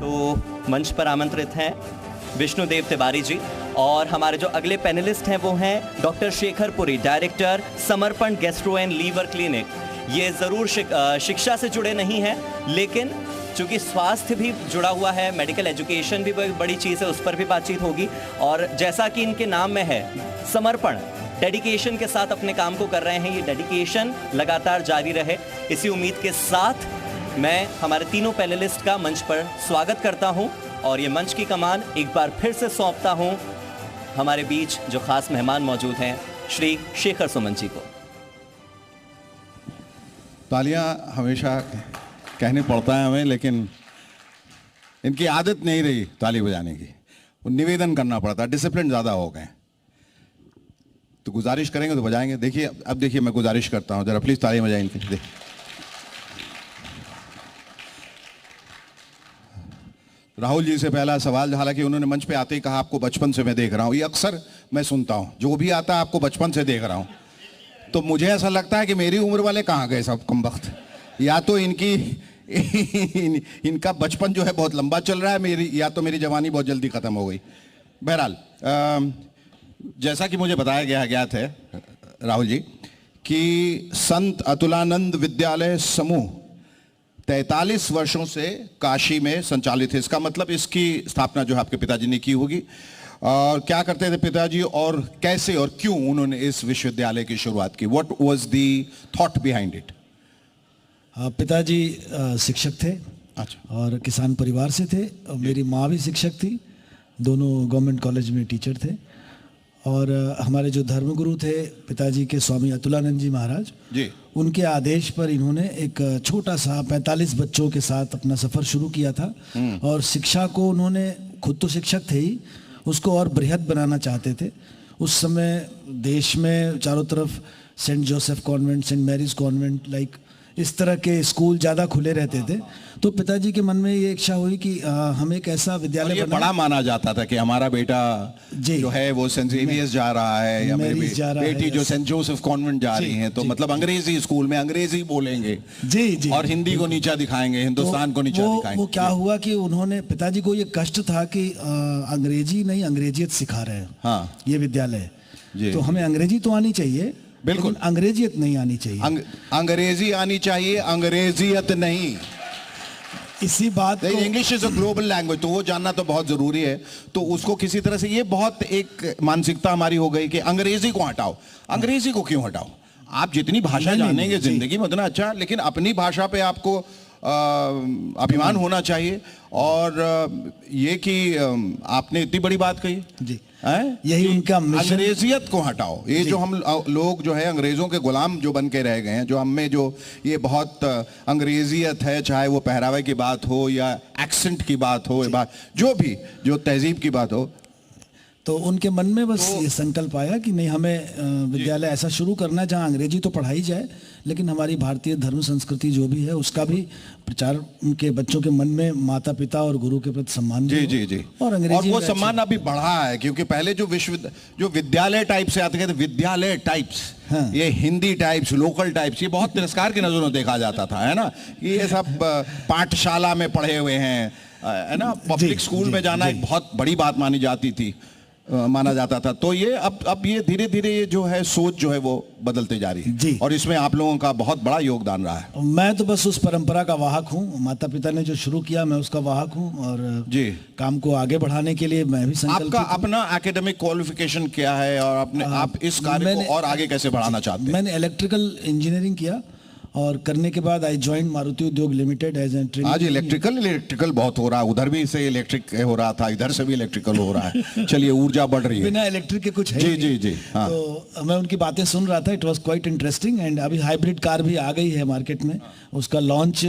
तो मंच पर आमंत्रित हैं विष्णुदेव तिवारी जी, और हमारे जो अगले पैनलिस्ट हैं वो हैं डॉक्टर शेखर पुरी, डायरेक्टर समर्पण गैस्ट्रो एंड लीवर क्लिनिक। ये ज़रूर शिक्षा से जुड़े नहीं हैं, लेकिन चूँकि स्वास्थ्य भी जुड़ा हुआ है, मेडिकल एजुकेशन भी बड़ी चीज़ है, उस पर भी बातचीत होगी। और जैसा कि इनके नाम में है समर्पण, डेडिकेशन के साथ अपने काम को कर रहे हैं, ये डेडिकेशन लगातार जारी रहे, इसी उम्मीद के साथ मैं हमारे तीनों पैनलिस्ट का मंच पर स्वागत करता हूं और ये मंच की कमान एक बार फिर से सौंपता हूं हमारे बीच जो खास मेहमान मौजूद हैं, श्री शेखर सुमन जी को। तालियां हमेशा कहने पड़ता है हमें, लेकिन इनकी आदत नहीं रही ताली बजाने की, निवेदन करना पड़ता है, डिसिप्लिन ज़्यादा हो गए। तो गुजारिश करेंगे तो बजाएंगे। देखिए, अब देखिए मैं गुजारिश करता हूँ, जरा प्लीज़ ताली बजाएं इनकी। देखिए राहुल जी से पहला सवाल, हालांकि उन्होंने मंच पे आते ही कहा आपको बचपन से मैं देख रहा हूँ। ये अक्सर मैं सुनता हूँ, जो भी आता है आपको बचपन से देख रहा हूँ। तो मुझे ऐसा लगता है कि मेरी उम्र वाले कहाँ गए सब कमबख्त, या तो इनका बचपन जो है बहुत लंबा चल रहा है, या तो मेरी जवानी बहुत जल्दी ख़त्म हो गई। बहरहाल जैसा कि मुझे बताया गया थे राहुल जी कि संत अतुलानंद विद्यालय समूह 43 वर्षों से काशी में संचालित है। इसका मतलब इसकी स्थापना जो है आपके पिताजी ने की होगी। और क्या करते थे पिताजी, और कैसे और क्यों उन्होंने इस विश्वविद्यालय की शुरुआत की? What was the thought behind it? पिताजी शिक्षक थे। अच्छा। और किसान परिवार से थे, और मेरी माँ भी शिक्षक थी, दोनों गवर्नमेंट कॉलेज में टीचर थे। और हमारे जो धर्मगुरु थे पिताजी के, स्वामी अतुलानंद जी महाराज जी, उनके आदेश पर इन्होंने एक छोटा सा 45 बच्चों के साथ अपना सफ़र शुरू किया था। और शिक्षा को उन्होंने, खुद तो शिक्षक थे ही, उसको और बृहद बनाना चाहते थे। उस समय देश में चारों तरफ saint Joseph convent, saint Mary's convent, like इस तरह के स्कूल ज़्यादा खुले रहते थे। तो पिताजी के मन में ये इच्छा हुई कि हम एक ऐसा विद्यालय, ये बड़ा माना जाता था कि हमारा बेटा जो है वो सेंट जेवियर्स जा रहा है, या मेरी बेटी जो सेंट जोसेफ कॉन्वेंट जा रही है, तो मतलब अंग्रेजी स्कूल में अंग्रेजी बोलेंगे जी जी, और हिंदी को नीचा दिखाएंगे, हिंदुस्तान को नीचा दिखाएंगे। वो क्या हुआ कि उन्होंने, पिताजी को ये कष्ट था कि अंग्रेजी नहीं अंग्रेजियत सिखा रहे हैं। हाँ, ये विद्यालय, तो हमें अंग्रेजी तो आनी चाहिए, बिल्कुल, अंग्रेजियत नहीं आनी चाहिए। अंग्रेजी आनी चाहिए, अंग्रेजियत नहीं। इसी बात को, English is a global language, तो वो जानना तो बहुत जरूरी है। तो उसको किसी तरह से, ये बहुत एक मानसिकता हमारी हो गई कि अंग्रेजी को हटाओ। अंग्रेजी को क्यों हटाओ? आप जितनी भाषा जानेंगे जिंदगी में उतना अच्छा, लेकिन अपनी भाषा पे आपको अभिमान होना चाहिए। और ये कि आपने इतनी बड़ी बात कही जी, यही उनका मिशन। अंग्रेजियत को हटाओ। ये जो हम लोग जो है अंग्रेजों के गुलाम जो बन के रह गए हैं, जो हम में जो ये बहुत अंग्रेजियत है, चाहे वो पहरावे की बात हो या एक्सेंट की बात हो, बात जो भी, जो तहजीब की बात हो, तो उनके मन में बस ये संकल्प आया कि नहीं, हमें विद्यालय ऐसा शुरू करना है जहाँ अंग्रेजी तो पढ़ाई जाए, लेकिन हमारी भारतीय धर्म संस्कृति जो भी है उसका भी प्रचार, उनके बच्चों के मन में माता पिता और गुरु के प्रति सम्मान जी जी जी, और अंग्रेजी, और वो सम्मान अभी बढ़ा है। क्योंकि पहले जो विद्यालय टाइप से आते थे, विद्यालय टाइप्स, हाँ, ये हिंदी टाइप्स, लोकल टाइप्स, ये बहुत तिरस्कार की नजरों देखा जाता था, है ना, ये सब पाठशाला में पढ़े हुए हैं, है ना, पब्लिक स्कूल में जाना एक बहुत बड़ी बात मानी जाती थी, माना जाता था। तो ये अब ये धीरे धीरे ये जो है सोच जो है वो बदलते जा रही है जी, और इसमें आप लोगों का बहुत बड़ा योगदान रहा है। मैं तो बस उस परंपरा का वाहक हूँ, माता पिता ने जो शुरू किया मैं उसका वाहक हूँ, और जी, काम को आगे बढ़ाने के लिए मैं भी संकल्पित हूँ। आपका अपना एकेडमिक क्वालिफिकेशन क्या है, और आप इस कार्य को और आगे कैसे बढ़ाना चाहते हैं? मैंने इलेक्ट्रिकल इंजीनियरिंग किया, और करने के बाद आई ज्वाइन मारुति उद्योग लिमिटेड एज एन ट्रेनिंग। आज इलेक्ट्रिकल बहुत हो रहा है, उधर भी से इलेक्ट्रिक हो रहा था, इधर से भी इलेक्ट्रिकल हो रहा है। चलिए, ऊर्जा बढ़ रही है, बिना इलेक्ट्रिक के कुछ है जी जी जी, हाँ। तो मैं उनकी बातें सुन रहा था, it was quite interesting. And अभी हाइब्रिड कार भी आ गई है मार्केट में, उसका लॉन्च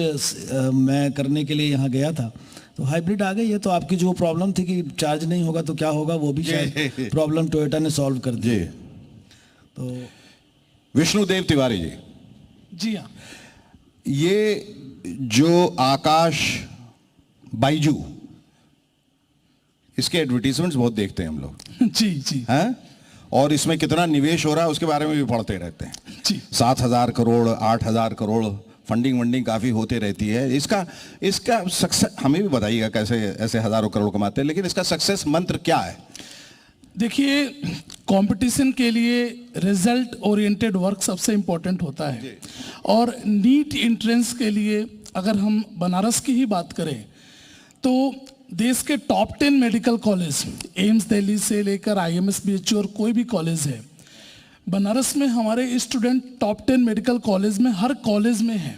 मैं करने के लिए यहाँ गया था, तो हाइब्रिड आ गई है। तो आपकी जो प्रॉब्लम थी कि चार्ज नहीं होगा तो क्या होगा, वो भी शायद प्रॉब्लम टोयोटा ने सॉल्व कर दी। तो विष्णुदेव तिवारी जी, जी हाँ, ये जो आकाश बाइजू, इसके एडवर्टीजमेंट्स बहुत देखते हैं हम लोग जी जी, हैं, और इसमें कितना निवेश हो रहा है उसके बारे में भी पढ़ते रहते हैं जी। 7,000 करोड़, 8,000 करोड़ फंडिंग वंडिंग काफ़ी होते रहती है। इसका सक्सेस हमें भी बताइएगा, कैसे ऐसे हज़ारों करोड़ कमाते हैं, लेकिन इसका सक्सेस मंत्र क्या है? देखिए, कंपटीशन के लिए रिजल्ट ओरिएंटेड वर्क सबसे इम्पोर्टेंट होता है। और नीट एंट्रेंस के लिए अगर हम बनारस की ही बात करें तो देश के top 10 medical college, AIIMS Delhi से लेकर IMS BHU और कोई भी कॉलेज है, बनारस में हमारे स्टूडेंट टॉप 10 मेडिकल कॉलेज में हर कॉलेज में हैं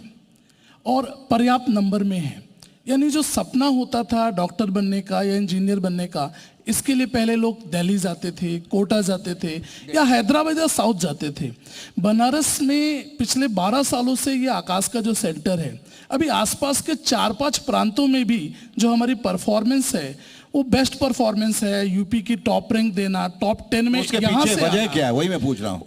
और पर्याप्त नंबर में हैं। यानी जो सपना होता था डॉक्टर बनने का या इंजीनियर बनने का, इसके लिए पहले लोग दिल्ली जाते थे, कोटा जाते थे या हैदराबाद या साउथ जाते थे। बनारस में पिछले 12 सालों से ये आकाश का जो सेंटर है, अभी आसपास के 4-5 प्रांतों में भी जो हमारी परफॉर्मेंस है वो बेस्ट परफॉर्मेंस है। यूपी की टॉप रैंक देना, टॉप 10 में यहाँ से वजह क्या है, वही मैं पूछ रहा हूँ।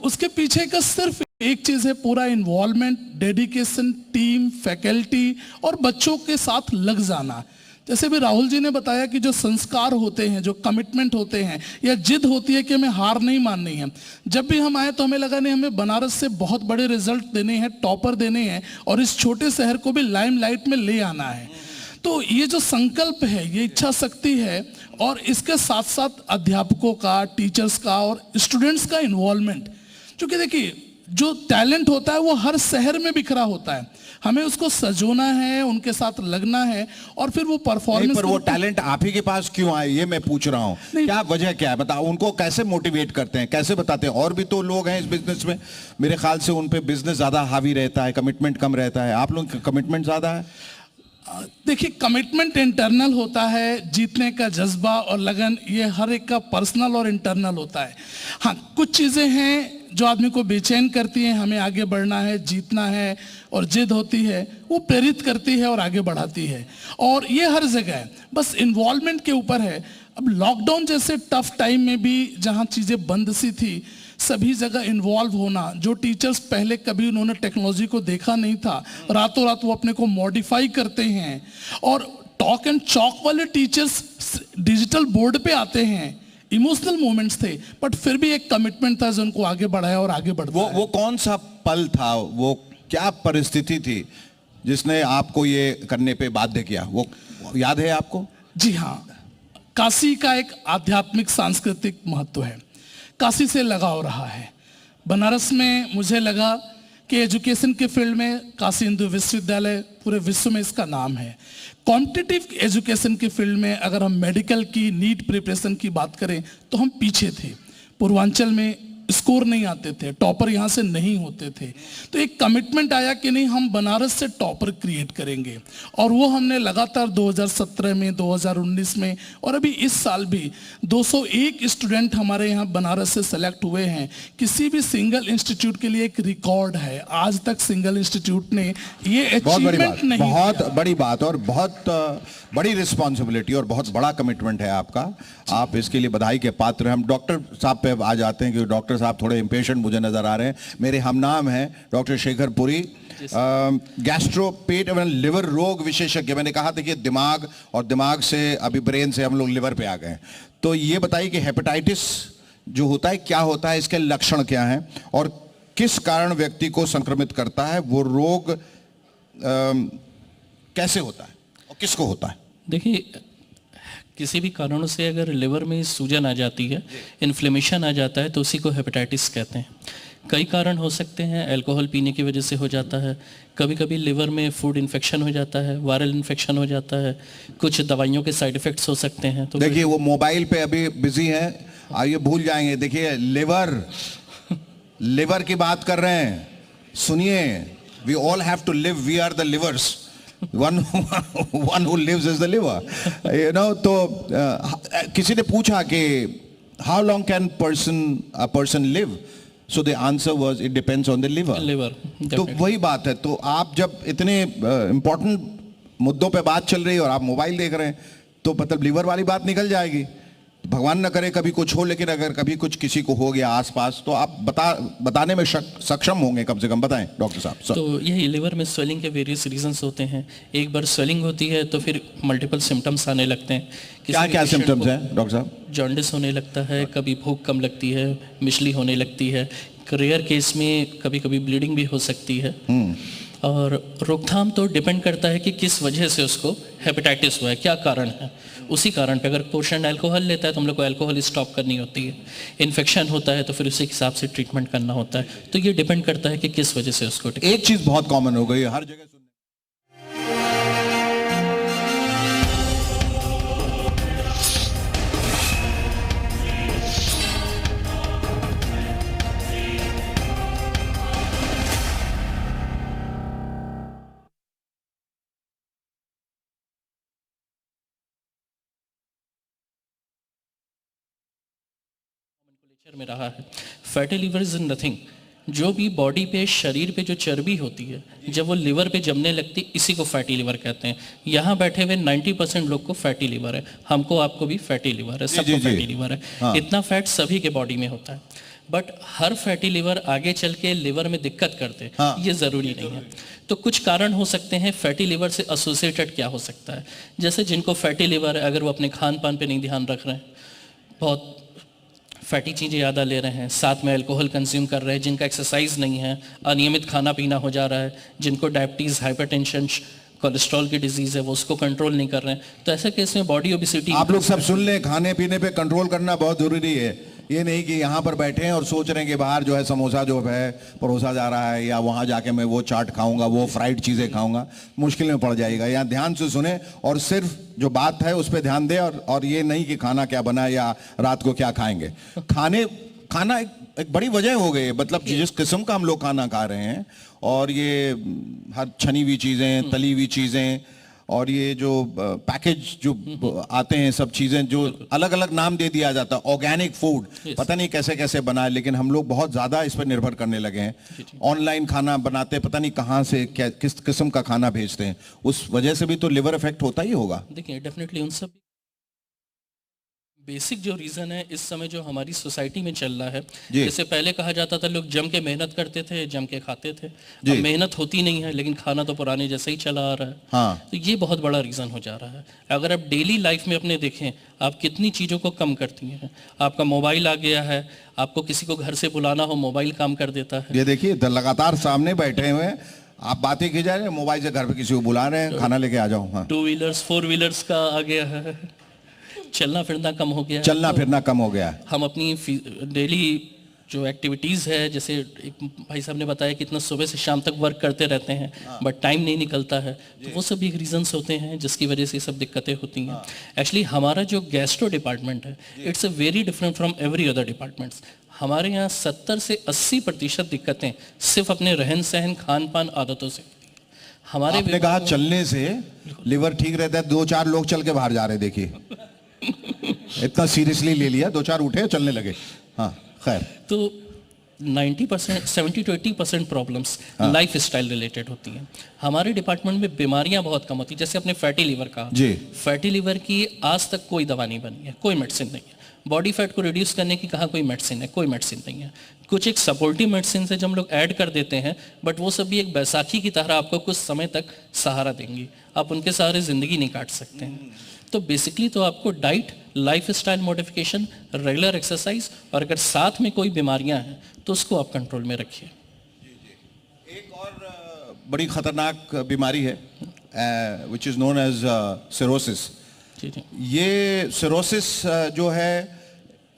उसके पीछे का सिर्फ एक चीज है, पूरा इन्वॉल्वमेंट, डेडिकेशन, टीम, फैकल्टी और बच्चों के साथ लग जाना। जैसे भी राहुल जी ने बताया कि जो संस्कार होते हैं, जो कमिटमेंट होते हैं या जिद होती है कि हमें हार नहीं माननी है। जब भी हम आए तो हमें लगा नहीं, हमें बनारस से बहुत बड़े रिजल्ट देने हैं, टॉपर देने हैं और इस छोटे शहर को भी लाइमलाइट में ले आना है। तो ये जो संकल्प है, ये इच्छा शक्ति है और इसके साथ साथ अध्यापकों का, टीचर्स का और स्टूडेंट्स का इन्वॉल्वमेंट। क्योंकि देखिए, जो टैलेंट होता है वो हर शहर में बिखरा होता है, हमें उसको सजोना है, उनके साथ लगना है और फिर वो परफॉर्मेंस। पर वो टैलेंट आप ही के पास क्यों आए, ये मैं पूछ रहा हूँ। क्या वजह क्या है, बताओ। उनको कैसे मोटिवेट करते हैं, कैसे बताते हैं? और भी तो लोग हैं इस बिजनेस में, मेरे ख्याल से उन पे बिजनेस ज्यादा हावी रहता है, कमिटमेंट कम रहता है। आप लोग कमिटमेंट ज्यादा है? देखिए, कमिटमेंट इंटरनल होता है, जीतने का जज्बा और लगन ये हर एक का पर्सनल और इंटरनल होता है। हाँ, कुछ चीज़ें हैं जो आदमी को बेचैन करती हैं, हमें आगे बढ़ना है, जीतना है, और जिद होती है, वो प्रेरित करती है और आगे बढ़ाती है। और ये हर जगह है, बस इन्वॉल्वमेंट के ऊपर है। अब लॉकडाउन जैसे टफ टाइम में भी जहाँ चीज़ें बंद सी थी, सभी जगह इन्वॉल्व होना। जो टीचर्स पहले कभी उन्होंने टेक्नोलॉजी को देखा नहीं था, रातों रात वो अपने को मॉडिफाई करते हैं। और टॉक एंड चॉक वाले टीचर्स डिजिटल बोर्ड पे आते हैं। इमोशनल मोमेंट्स थे, बट फिर भी एक कमिटमेंट था जो उनको आगे बढ़ाया और आगे बढ़ता है। वो कौन सा पल था, वो क्या परिस्थिति थी जिसने आपको ये करने पे बाध्य किया, वो याद है आपको? जी हाँ, काशी का एक आध्यात्मिक सांस्कृतिक महत्व है, काशी से लगाव रहा है। बनारस में मुझे लगा कि एजुकेशन के फील्ड में काशी हिंदू विश्वविद्यालय पूरे विश्व में इसका नाम है। कॉम्पिटिटिव एजुकेशन के फील्ड में अगर हम मेडिकल की नीट प्रिपरेशन की बात करें तो हम पीछे थे। पूर्वांचल में स्कोर नहीं आते थे, टॉपर यहाँ से नहीं होते थे। तो एक कमिटमेंट आया कि नहीं, हम बनारस से टॉपर क्रिएट करेंगे। और वो हमने लगातार 2017 में, 2019 में और अभी इस साल भी 201 स्टूडेंट हमारे यहाँ बनारस से सेलेक्ट हुए हैं। किसी भी सिंगल इंस्टीट्यूट के लिए एक रिकॉर्ड है, आज तक सिंगल इंस्टीट्यूट ने ये अचीवमेंट नहीं। बहुत बड़ी बात और बहुत बड़ी रिस्पॉन्सिबिलिटी और बहुत बड़ा कमिटमेंट है आपका। आप इसके लिए बधाई के पात्र हैं। हम डॉक्टर साहब पे आ जाते हैं क्योंकि डॉक्टर साहब थोड़े इम्पेशेंट मुझे नजर आ रहे हैं। मेरे हम नाम हैं डॉक्टर शेखर पुरी, गैस्ट्रो पेट एवं लिवर रोग विशेषज्ञ। मैंने कहा था कि दिमाग और दिमाग से अभी ब्रेन से हम लोग लिवर पे आ गए। तो ये बताइए कि हेपेटाइटिस जो होता है क्या होता है, इसके लक्षण क्या हैं और किस कारण व्यक्ति को संक्रमित करता है, वो रोग कैसे होता है और किसको होता है? देखिए, किसी भी कारणों से अगर लिवर में सूजन आ जाती है, इन्फ्लेमेशन आ जाता है, तो उसी को हेपेटाइटिस कहते हैं। कई कारण हो सकते हैं, अल्कोहल पीने की वजह से हो जाता है, कभी कभी लिवर में फूड इन्फेक्शन हो जाता है, वायरल इन्फेक्शन हो जाता है, कुछ दवाइयों के साइड इफ़ेक्ट्स हो सकते हैं। तो देखिए, वो मोबाइल पे अभी बिजी हैं, आइए भूल जाएंगे। देखिए, लिवर की बात कर रहे हैं, सुनिए। We all have to live, we are the livers, one who lives is the liver, you know। तो किसी ने पूछा कि how long can a person live, so the answer was it depends on the liver। तो वही बात है। तो आप जब इतने important मुद्दों पे बात चल रही है और आप मोबाइल देख रहे हैं, तो मतलब लिवर वाली बात निकल जाएगी। भगवान न करे कभी कुछ हो, लेकिन अगर कभी कुछ किसी को हो गया आसपास, तो आप बताने में सक्षम होंगे, कम से कम बताएं डॉक्टर साहब। तो यही लिवर में स्वेलिंग के वेरियस रीजंस होते हैं। एक बार स्वेलिंग होती है तो फिर मल्टीपल सिम्टम्स आने लगते हैं। क्या क्या सिम्टम्स हैं डॉक्टर साहब? जॉन्डिस होने लगता है, कभी भूख कम लगती है, मिचली होने लगती है, रेयर केस में कभी कभी ब्लीडिंग भी हो सकती है। और रोकथाम तो डिपेंड करता है कि किस वजह से उसको हेपेटाइटिस हुआ है, क्या कारण है। उसी कारण पे अगर पेशेंट अल्कोहल लेता है तो हम लोग को अल्कोहल स्टॉप करनी होती है। इन्फेक्शन होता है तो फिर उसी हिसाब से ट्रीटमेंट करना होता है। तो ये डिपेंड करता है कि किस वजह से उसको। एक चीज बहुत कॉमन हो गई है हर जगह। में रहा है फैटी लिवर इज नथिंग। जो भी बॉडी पे शरीर पे जो चर्बी होती है जब वो लिवर पे जमने लगती है इसी को फैटी लिवर कहते हैं। यहाँ बैठे हुए 90% लोग को फैटी लिवर है, हमको आपको भी फैटी लिवर है, सबको फैटी लिवर है। हाँ। इतना फैट सभी के बॉडी में होता है, बट हर फैटी लिवर आगे चल के लिवर में दिक्कत करते हैं। हाँ। ये ज़रूरी नहीं है। तो कुछ कारण हो सकते हैं फैटी लिवर से एसोसिएटेड। क्या हो सकता है, जैसे जिनको फैटी लिवर है अगर वो अपने खान पान पे नहीं ध्यान रख रहे हैं, बहुत फैटी चीज़ें ज़्यादा ले रहे हैं, साथ में अल्कोहल कंज्यूम कर रहे हैं, जिनका एक्सरसाइज नहीं है, अनियमित खाना पीना हो जा रहा है, जिनको डायबिटीज़, हाइपरटेंशन, कोलेस्ट्रॉल की डिजीज़ है वो उसको कंट्रोल नहीं कर रहे हैं, तो ऐसे केस में बॉडी ओबेसिटी। आप लोग सब सुन लें, खाने पीने पे कंट्रोल करना बहुत ज़रूरी है। ये नहीं कि यहाँ पर बैठे हैं और सोच रहे हैं कि बाहर जो है समोसा जो है परोसा जा रहा है या वहाँ जाके मैं वो चाट खाऊंगा, वो फ्राइड चीज़ें खाऊंगा, मुश्किल में पड़ जाएगा। यहाँ ध्यान से सुने और सिर्फ जो बात है उस पर ध्यान दें और ये नहीं कि खाना क्या बना या रात को क्या खाएंगे। खाना एक बड़ी वजह हो गई, मतलब जिस किस्म का हम लोग खाना खा रहे हैं और ये हर छनी हुई चीज़ें, तली हुई चीज़ें और ये जो पैकेज जो आते हैं सब चीज़ें जो अलग अलग नाम दे दिया जाता है, ऑर्गेनिक फूड, पता नहीं कैसे कैसे बना है, लेकिन हम लोग बहुत ज़्यादा इस पर निर्भर करने लगे हैं। ऑनलाइन खाना बनाते पता नहीं कहाँ से क्या किस किस्म का खाना भेजते हैं, उस वजह से भी तो लिवर इफेक्ट होता ही होगा। देखिए डेफिनेटली उन सब बेसिक जो रीज़न है इस समय जो हमारी सोसाइटी में चल रहा है, जैसे पहले कहा जाता था लोग जम के मेहनत करते थे, जम के खाते थे, अब मेहनत होती नहीं है लेकिन खाना तो पुराने जैसे ही चला आ रहा है। हाँ। तो ये बहुत बड़ा रीज़न हो जा रहा है। अगर आप डेली लाइफ में अपने देखें आप कितनी चीज़ों को कम करती हैं। आपका मोबाइल आ गया है, आपको किसी को घर से बुलाना हो मोबाइल काम कर देता है। ये देखिए लगातार सामने बैठे हुए हैं, आप बातें की जा रहे हैं, मोबाइल से घर पे किसी को बुला रहे हैं, खाना लेके आ जाओ। हाँ। 2 व्हीलर्स 4 व्हीलर्स का आ गया है, चलना फिरना कम हो गया, चलना फिरना कम हो गया। हम अपनी डेली जो एक्टिविटीज़ है, जैसे एक भाई साहब ने बताया कि इतना सुबह से शाम तक वर्क करते रहते हैं बट टाइम नहीं निकलता है, तो वो सब एक रीजंस होते हैं जिसकी वजह से सब दिक्कतें होती हैं। एक्चुअली हमारा जो गैस्ट्रो डिपार्टमेंट है it's a very different from every other departments. हमारे यहाँ 70 से 80% दिक्कतें सिर्फ अपने रहन सहन खान पान आदतों से। हमारे आपने कहा चलने से लिवर ठीक रहता है, 2-4 लोग चल के बाहर जा रहे, देखिए इतना सीरियसली ले लिया, 2-4 उठे चलने लगे। हाँ खैर, तो 90% 70 to 80% problems life style related होती हैं। हमारे डिपार्टमेंट में बीमारियां बहुत कम होती हैं। जैसे अपने फैटी लिवर का जी, फैटी लिवर की आज तक कोई दवा नहीं बनी है, कोई मेडिसिन नहीं है। बॉडी फैट को रिड्यूस करने की कहा कोई मेडिसिन है, कोई मेडिसिन नहीं है। कुछ एक सपोर्टिव मेडिसिन है जो हम लोग ऐड कर देते हैं, बट वो सब भी एक बैसाखी की तरह आपको कुछ समय तक सहारा देंगी, आप उनके सहारे ज़िंदगी नहीं काट सकते हैं। तो बेसिकली तो आपको diet, life style modification, regular exercise और अगर साथ में कोई बीमारियां हैं तो उसको आप कंट्रोल में रखिए। एक और बड़ी खतरनाक बीमारी है which is known as cirrhosis. ये सिरोसिस जो है,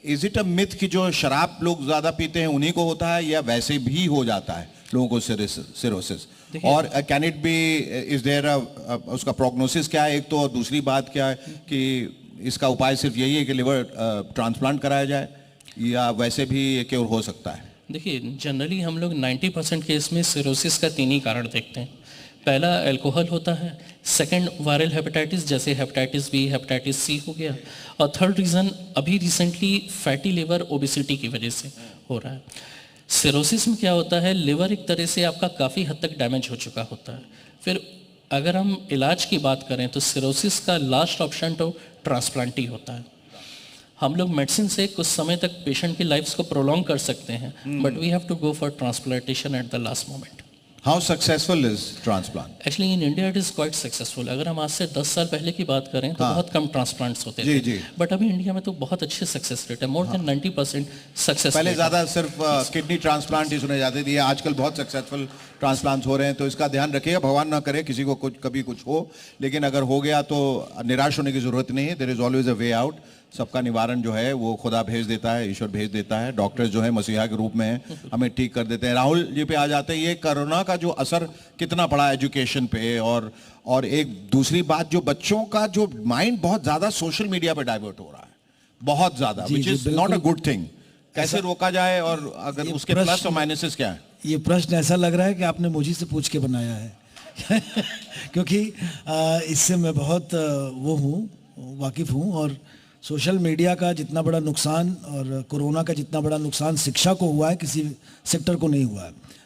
इज इट अ मिथ कि जो शराब लोग ज़्यादा पीते हैं उन्हीं को होता है या वैसे भी हो जाता है लोगों को सिरोसिस? और can it be, is there उसका प्रोग्नोसिस क्या है एक तो, और दूसरी बात क्या है कि इसका उपाय सिर्फ यही है कि लिवर ट्रांसप्लांट कराया जाए या वैसे भी क्योर हो सकता है? देखिए जनरली हम लोग 90% केस में सिरोसिस का 3 ही कारण देखते हैं। पहला अल्कोहल होता है, सेकंड वायरल हेपेटाइटिस जैसे हेपेटाइटिस बी, हेपेटाइटिस सी हो गया, और थर्ड रीज़न अभी रिसेंटली फैटी लिवर ओबेसिटी की वजह से हो रहा है। सिरोसिस में क्या होता है, लिवर एक तरह से आपका काफ़ी हद तक डैमेज हो चुका होता है। फिर अगर हम इलाज की बात करें तो सिरोसिस का लास्ट ऑप्शन तो ट्रांसप्लांट ही होता है। हम लोग मेडिसिन से कुछ समय तक पेशेंट की लाइफ को प्रोलॉन्ग कर सकते हैं, but we have to go for transplantation at the last moment. How successful is transplant? Actually in India it is quite successful. अगर हम आज से 10 साल पहले की बात करें तो बहुत कम ट्रांसप्लांट्स होते जी, थे, जी। बट अभी इंडिया में तो बहुत अच्छे सक्सेस रेट है, मोर देन 90% सक्सेस। पहले ज्यादा सिर्फ किडनी ट्रांसप्लांट ही सुने जाते थे, आजकल बहुत सक्सेसफुल ट्रांसप्लांट्स हो रहे हैं। तो इसका ध्यान रखिएगा, भगवान ना करे किसी को कुछ कभी कुछ हो, लेकिन अगर हो गया तो निराश होने की जरूरत नहीं है। There is always a way out. सबका निवारण जो है वो खुदा भेज देता है, ईश्वर भेज देता है। डॉक्टर्स जो है मसीहा के रूप में हैं, हमें ठीक कर देते हैं। राहुल जी पे आ जाते हैं, ये कोरोना का जो असर कितना पड़ा एजुकेशन पे, और एक दूसरी बात जो बच्चों का जो माइंड बहुत ज्यादा सोशल मीडिया पे डाइवर्ट हो रहा है, बहुत ज्यादा, which is not a good thing. कैसे रोका जाए और अगर उसके प्लस और माइनसेस क्या है? ये प्रश्न ऐसा लग रहा है कि आपने मुझे से पूछ के बनाया है क्योंकि इससे मैं बहुत वो हूँ, वाकिफ हूँ। और सोशल मीडिया का जितना बड़ा नुकसान और कोरोना का जितना बड़ा नुकसान शिक्षा को हुआ है, किसी सेक्टर को नहीं हुआ है।